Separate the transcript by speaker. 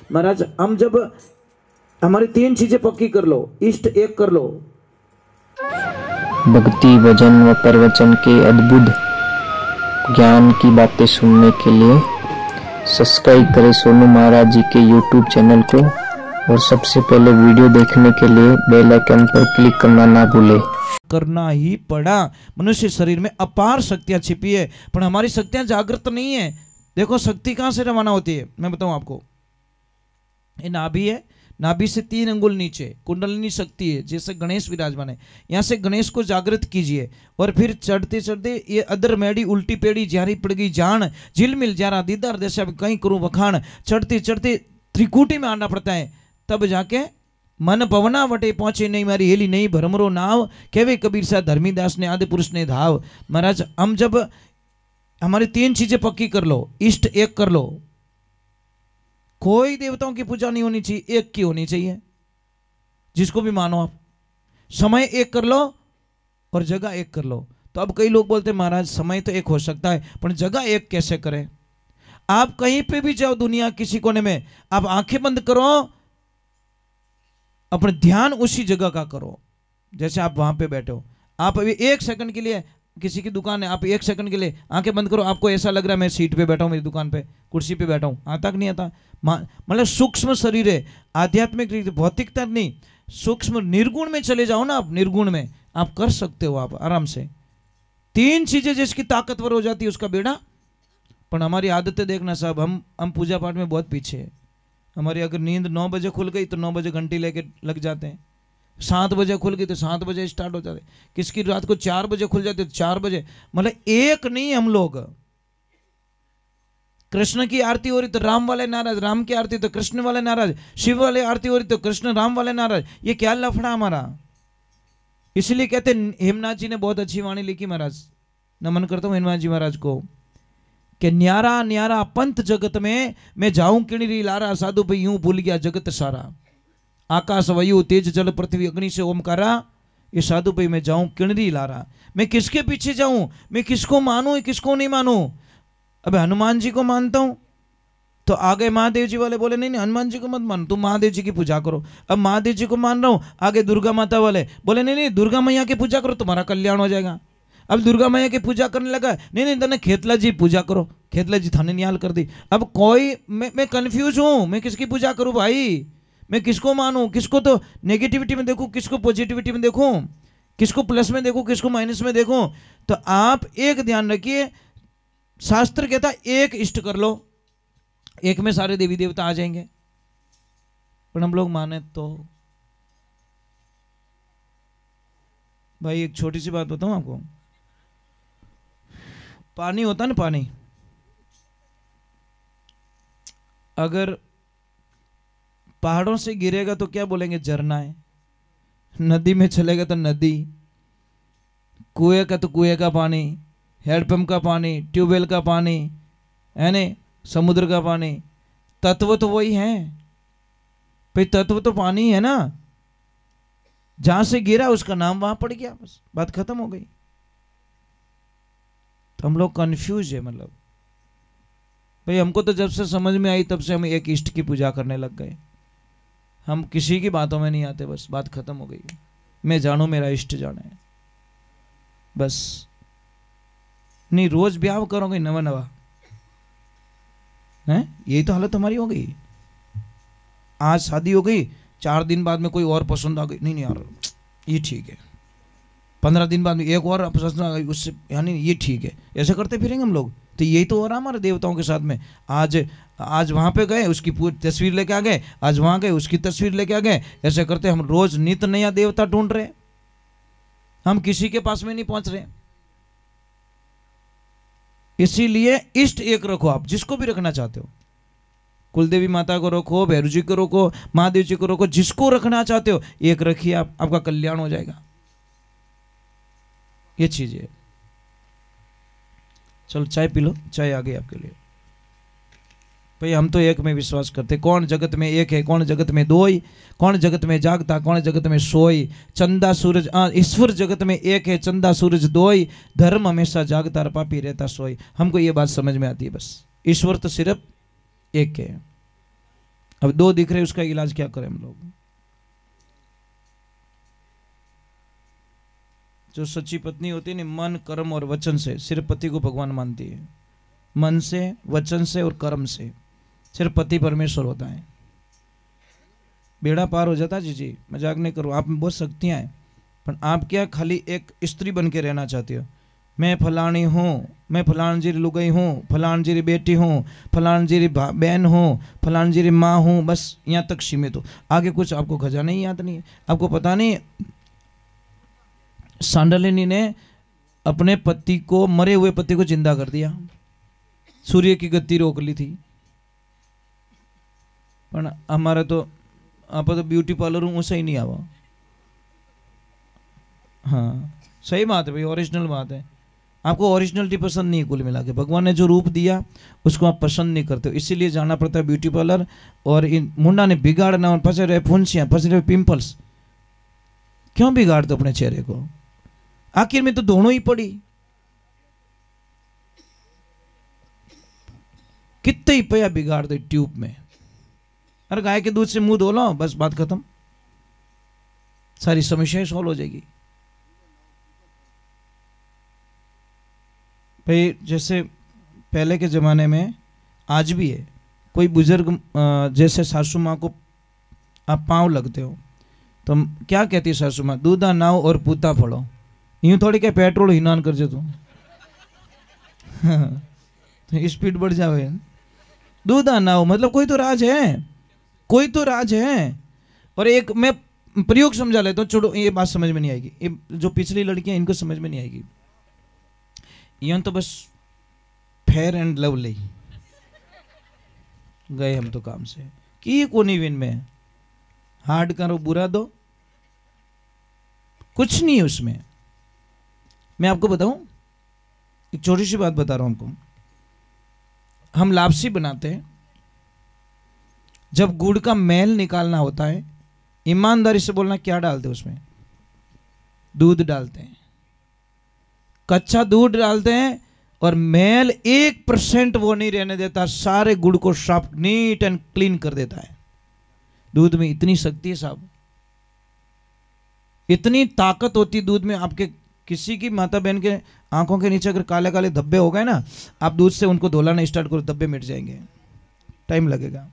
Speaker 1: महाराज हम जब हमारी 3 चीजें पक्की कर लो, इष्ट एक कर लो।
Speaker 2: भक्ति, भजन व प्रवचन के अद्भुत ज्ञान की बातें सुनने के लिए सब्सक्राइब करें सोनू महाराज जी के YouTube चैनल को, और सबसे पहले वीडियो देखने के लिए बेल आइकन पर क्लिक करना ना भूलें।
Speaker 1: करना ही पड़ा। मनुष्य शरीर में अपार शक्तियां छिपी है, पर हमारी शक्तियां जागृत नहीं है। देखो शक्ति कहां से रवाना होती है, मैं बताऊं आपको। ये नाभि है, नाभि से 3 अंगुल नीचे कुंडलिनी शक्ति है, जैसे गणेश विराजमान है। यहाँ से गणेश को जागृत कीजिए, और फिर चढ़ते चढ़ते ये अदर मेड़ी उल्टी पेड़ी जारी पड़ गई जान, झिलमिल जारा दीदार जैसे अब कहीं करूं वखाण, चढ़ते चढ़ते त्रिकुटी में आना पड़ता है, तब जाके मन पवना वटे पहुंचे नहीं मारी हेली नहीं भरमरो नाव, कहवे कबीर सा धर्मीदास ने आदि पुरुष ने धाव। महाराज हम जब हमारी 3 चीजें पक्की कर लो, इष्ट एक कर लो। कोई देवताओं की पूजा नहीं होनी चाहिए, एक की होनी चाहिए, जिसको भी मानो आप। समय एक कर लो और जगह एक कर लो। तो अब कई लोग बोलते हैं महाराज समय तो एक हो सकता है, पर जगह एक कैसे करें। आप कहीं पे भी जाओ दुनिया किसी कोने में, आप आंखें बंद करो, अपने ध्यान उसी जगह का करो जैसे आप वहां पे बैठे हो। आप अभी 1 सेकंड के लिए, किसी की दुकान है, आप 1 सेकंड के लिए आंखें बंद करो, आपको ऐसा लग रहा है मैं सीट पे बैठा हूं, मेरी दुकान पे कुर्सी पे बैठा हूं। आता कि नहीं आता? मतलब सूक्ष्म शरीर है, आध्यात्मिक भौतिकता नहीं, सूक्ष्म निर्गुण में चले जाओ ना आप। निर्गुण में आप कर सकते हो, आप आराम से। 3 चीजें जिसकी ताकतवर हो जाती है उसका बेड़ा। पर हमारी आदतें देखना साहब, हम पूजा पाठ में बहुत पीछे है। हमारी अगर नींद 9 बजे खुल गई तो 9 बजे घंटी लेके लग जाते हैं। 7 बजे खुल गई तो 7 बजे स्टार्ट हो जाते। किसकी रात को 4 बजे खुल जाते तो 4 बजे। मतलब एक नहीं, हम लोग कृष्ण की आरती हो रही तो राम वाले नाराज, राम की आरती तो कृष्ण वाले नाराज, शिव वाले आरती हो रही तो कृष्ण राम वाले नाराज। ये क्या लफड़ा हमारा। इसलिए कहते हेमनाथ जी ने बहुत अच्छी वाणी लिखी महाराज, नमन करता हूं हेमनाथ जी महाराज को, कि न्यारा न्यारा पंथ जगत में मैं जाऊं किणरी लारा, साधु भाई यूं भूल गया जगत सारा। आकाश वायु तेज जल पृथ्वी अग्नि से ओमकारा, ये साधु भाई मैं जाऊं किणरी लारा। मैं किसके पीछे जाऊं, मैं किसको मानूं किसको नहीं मानूं। अब हनुमान जी को मानता हूं तो आगे महादेव जी वाले बोले नहीं नहीं हनुमान जी को मत मान, तुम महादेव जी की पूजा करो। अब महादेव जी को मान रहा हूं, आगे दुर्गा माता वाले बोले नहीं नहीं दुर्गा मैया की पूजा करो, तुम्हारा कल्याण हो जाएगा। अब दुर्गा मैया की पूजा करने लगा, नहीं नहीं तने खेतला जी पूजा करो, खेतला जी थाने निहाल कर दी। अब कोई मैं कंफ्यूज हूं, मैं किसकी पूजा करूं भाई, मैं किसको मानूं, किसको तो नेगेटिविटी में देखूं, किसको पॉजिटिविटी में देखूं, किसको प्लस में देखूं, किसको माइनस में देखूं। तो आप एक ध्यान रखिए, शास्त्र कहता एक इष्ट कर लो, एक में सारे देवी देवता आ जाएंगे। पर हम लोग माने तो भाई एक छोटी सी बात बताऊं आपको, पानी होता ना, पानी अगर पहाड़ों से गिरेगा तो क्या बोलेंगे, झरना है। नदी में चलेगा तो नदी, कुएं का तो कुएं का पानी, हैंडपंप का पानी, ट्यूबवेल का पानी है ना, समुद्र का पानी। तत्व तो वही है भाई, तत्व तो पानी है ना। जहां से गिरा उसका नाम वहां पड़ गया, बस बात खत्म हो गई। तो हम लोग कंफ्यूज है। मतलब भाई हमको तो जब से समझ में आई तब से हम एक इष्ट की पूजा करने लग गए। हम किसी की बातों में नहीं आते, बस बात खत्म हो गई। मैं जानू मेरा इष्ट जाने, बस। नहीं रोज ब्याह करोगे नवा नवा है, यही तो हालत हमारी हो गई। आज शादी हो गई, 4 दिन बाद में कोई और पसंद आ गई, नहीं नहीं यार ये ठीक है। 15 दिन बाद में एक और पसंद आ गई, उससे यानी ये ठीक है। ऐसे करते फिरेंगे हम लोग। तो यही तो हो रहा हमारे देवताओं के साथ में। आज वहां पे गए उसकी पूरी तस्वीर लेके आ गए, आज वहां गए उसकी तस्वीर लेके आ गए। ऐसे करते हम रोज नित नया देवता ढूंढ रहे, हम किसी के पास में नहीं पहुंच रहे। इसीलिए इष्ट एक रखो, आप जिसको भी रखना चाहते हो। कुलदेवी माता को रखो, भैरू जी को रखो, महादेव जी को रखो, जिसको रखना चाहते हो एक रखिए, आपका कल्याण हो जाएगा। ये चीज है। चलो चाय पी लो, चाय आ गई आपके लिए। भाई हम तो एक में विश्वास करते। कौन जगत में एक है, कौन जगत में दोई, कौन जगत में जागता, कौन जगत में सोई। चंदा सूरज ईश्वर जगत में एक है, चंदा सूरज दोई, धर्म हमेशा जागता और पापी रहता सोई। हमको ये बात समझ में आती है। बस ईश्वर तो सिर्फ एक है, अब 2 दिख रहे, उसका इलाज क्या करें हम लोग? जो सच्ची पत्नी होती है ना, मन कर्म और वचन से सिर्फ पति को भगवान मानती है। मन से, वचन से और कर्म से सिर्फ पति परमेश्वर होता है। बेड़ा पार हो जाता जी, मजाक नहीं करो। आप में बहुत शक्तियां हैं, पर आप क्या खाली एक स्त्री बन के रहना चाहते हो? मैं फलानी हूँ, मैं फलान जी लुगाई हूँ, फलान जी बेटी हूँ, फलान जी बहन हूँ, फलान जी माँ हूँ, बस यहाँ तक सीमित हो। आगे कुछ आपको खजाना ही याद नहीं है। आपको पता नहीं सांडलिनी ने अपने पति को, मरे हुए पति को जिंदा कर दिया, सूर्य की गति रोक ली थी। पर हमारा तो आप तो ब्यूटी पार्लर हूँ सही नहीं आवा। हाँ सही बात है भाई, ओरिजिनल बात है। आपको ओरिजिनलिटी पसंद नहीं है, कुल मिला के भगवान ने जो रूप दिया उसको आप पसंद नहीं करते हो, इसीलिए जाना पड़ता है ब्यूटी पार्लर। और इन मुंडा ने बिगाड़ना, और फंसे रहे फुंसियाँ, फंसे रहे पिंपल्स। क्यों बिगाड़ते अपने चेहरे को? आखिर में तो धोनो ही पड़ी। कितने ही पया बिगाड़ दे ट्यूब में। अरे गाय के दूध से मुंह धो लो, बस बात खत्म, सारी समस्याएं सॉल्व हो जाएगी। भाई जैसे पहले के ज़माने में, आज भी है, कोई बुजुर्ग जैसे सासू माँ को आप पाँव लगते हो तो क्या कहती है सासू माँ? दूधा नाव और पूता फड़ो। यूँ थोड़ी क्या पेट्रोल हिनान कर जो तू तो स्पीड बढ़ जावे। दूधा नाव मतलब कोई तो राज है, कोई तो राज है। और एक मैं प्रयोग समझा लेता हूँ, छोड़ो ये बात समझ में नहीं आएगी, ये जो पिछली लड़कियां इनको समझ में नहीं आएगी। यहाँ तो बस फेयर एंड लवली गए हम तो काम से कि कोनी विन में हार्ड करो बुरा दो, कुछ नहीं है उसमें। मैं आपको बताऊं, एक छोटी सी बात बता रहा हूं हमको। हम लापसी बनाते हैं, जब गुड़ का मैल निकालना होता है, ईमानदारी से बोलना क्या डालते हैं उसमें? दूध डालते हैं, कच्चा दूध डालते हैं, और मैल 1% वो नहीं रहने देता, सारे गुड़ को साफ नीट एंड क्लीन कर देता है। दूध में इतनी शक्ति है साहब, इतनी ताकत होती दूध में। आपके किसी की माता बहन के आंखों के नीचे अगर काले काले धब्बे हो गए ना, आप दूध से उनको धुलाना स्टार्ट करो, धब्बे मिट जाएंगे, टाइम लगेगा।